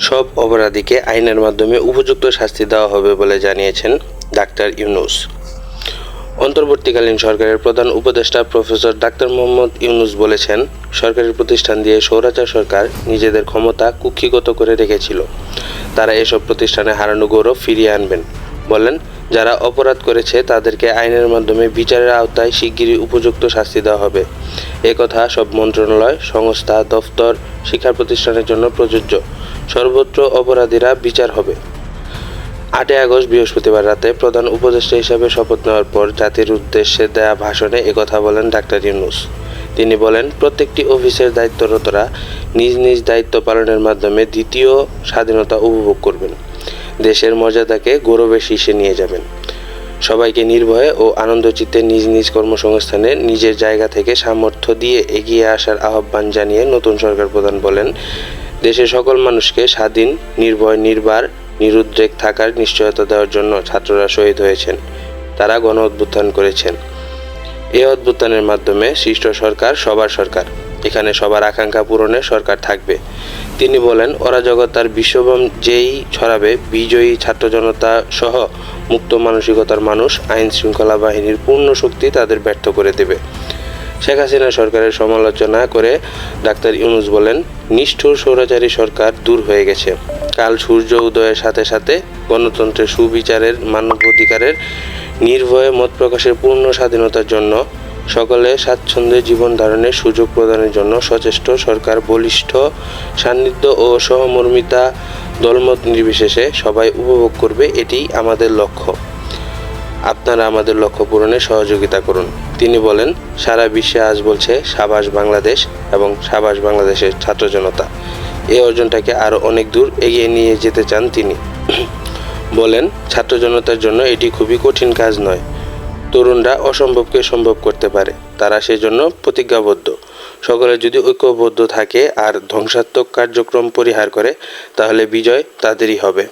সব অপরাধীকে আইনের মাধ্যমে উপযুক্ত শাস্তি দেওয়া হবে বলে জানিয়েছেন ডাক্তার ইউনূস। অন্তর্বর্তীকালীন সরকারের প্রধান উপদেষ্টা প্রফেসর ডাক্তার মোহাম্মদ ইউনূস বলেছেন, সরকারি প্রতিষ্ঠান দিয়ে স্বৈরাচার সরকার নিজেদের ক্ষমতা কুক্ষিগত করে রেখেছিল। তারা এসব প্রতিষ্ঠানে হারানো গৌরব ফিরিয়ে আনবেন। বলেন, যারা অপরাধ করেছে তাদেরকে আইনের মাধ্যমে বিচারের আওতায় শিগগিরই উপযুক্ত শাস্তি দেওয়া হবে। একথা সব মন্ত্রণালয়, সংস্থা, দফতর, শিক্ষা প্রতিষ্ঠানের জন্য প্রযোজ্য। সর্বত্র অপরাধীরা বিচার হবে। 8 আগস্ট বৃহস্পতিবার রাতে প্রধান উপদেষ্টা হিসেবে শপথ নেওয়ার পর জাতির উদ্দেশ্যে দেয়া ভাষণে একথা বলেন ডাক্তার ইউনূস। তিনি বলেন, প্রত্যেকটি অফিসের দায়িত্বরতরা নিজ নিজ দায়িত্ব পালনের মাধ্যমে দ্বিতীয় স্বাধীনতা উপভোগ করবেন। দেশের মর্যাদাকে গৌরবের শীর্ষে নিয়ে যাবেন। সবাইকে নির্ভয়ে ও আনন্দচিত্তে নিজ নিজ কর্মসংস্থানে নিজের জায়গা থেকে সামর্থ্য দিয়ে এগিয়ে আসার আহ্বান জানিয়ে নতুন সরকার প্রধান বলেন, দেশের সকল মানুষকে স্বাধীন, নির্ভয়, নির্বার, নিরুদ্রেক থাকার নিশ্চয়তা দেওয়ার জন্য ছাত্ররা শহীদ হয়েছেন। তারা গণ অভ্যুত্থান করেছেন। এই অভ্যুত্থানের মাধ্যমে সৃষ্ট সরকার সবার সরকার। এখানে সবার আকাঙ্ক্ষা পূরণে সরকার থাকবে। তিনি বলেন, অরাজকতার বিশ্বব্রহ্ম যেই ছড়াবে, বিজয়ী ছাত্র জনতা সহ মুক্ত মানসিকতার মানুষ, আইন শৃঙ্খলা বাহিনীর পূর্ণ শক্তি তাদের ব্যর্থ করে দেবে। শেখ হাসিনা সরকারের সমালোচনা করে ডাক্তার ইউনূস বলেন, নিষ্ঠুর স্বৈরাচারী সরকার দূর হয়ে গেছে। কাল সূর্য উদয়ের সাথে সাথে গণতন্ত্রের, সুবিচারের, মানবাধিকারের, নির্ভয়ে মত প্রকাশের পূর্ণ স্বাধীনতার জন্য, সকলে স্বাচ্ছন্দ্যে জীবন ধারণের সুযোগ প্রদানের জন্য সচেষ্ট সরকার বলিষ্ঠ সান্নিধ্য ও সহমর্মিতা দলমত নির্বিশেষে সবাই উপভোগ করবে। এটিই আমাদের লক্ষ্য। আপনারা আমাদের লক্ষ্য পূরণে সহযোগিতা করুন। তিনি বলেন, সারা বিশ্বে আজ বলছে সাবাস বাংলাদেশ এবং সাবাস বাংলাদেশের ছাত্র জনতা। এই অর্জনটাকে আরও অনেক দূর এগিয়ে নিয়ে যেতে চান তিনি। বলেন, ছাত্র জনতার জন্য এটি খুবই কঠিন কাজ নয়। তরুণরা অসম্ভবকে সম্ভব করতে পারে। তারা সেজন্য প্রতিজ্ঞাবদ্ধ। সকলে যদি ঐক্যবদ্ধ থাকে আর ধ্বংসাত্মক কার্যক্রম পরিহার করে, তাহলে বিজয় তাদেরই হবে।